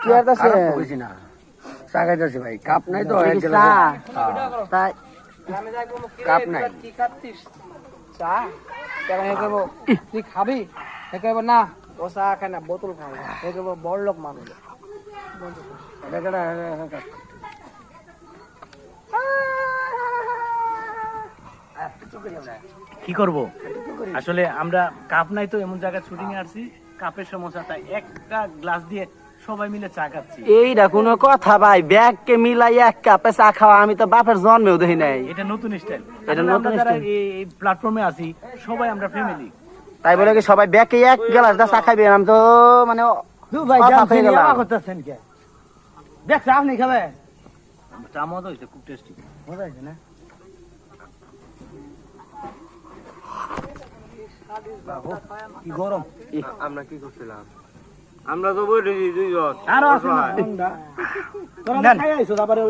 কি আর আছে কইছি না চা খাইতেছি ভাই কাপ নাই তো চা তাই কাপ নাই কি খাচ্ছিস চা তখন হে কইবো তুই খাবি হে কইবো না ও চা খায় না বোতল খায় হে কইবো বড় লোক মানুষ কি করব আসলে আমরা কাপ নাই তো এমন জায়গায় শুটিং এ আসছি কাপের সমস্যা তাই একটা গ্লাস দিয়ে সবাই মিলে চা খাচ্ছি এইটা কোনো কথা ভাই ব্যাগকে মিলাই এক কাপে চা খাওয়া আমি তো বাপের জন্মেও দেখি নাই এটা নতুন স্টাইল এটা নতুন যারা style। এই প্ল্যাটফর্মে আছি সবাই আমরা ফ্যামিলি তাই বলে কি সবাই ব্যাগকে এক গ্লাস চা খাইবে আমি তো মানে ভাই অবাক হয়ে গেলাম। করতেছেন কে দেখ চা আপনি খাবে চা মজা হয়েছে খুব টেস্টি মজা হয়েছে না কি গরম আমরা কি করছিলাম আমরা তো বই দুইজন আর আছে না তোরা খাই আইছো তারপরে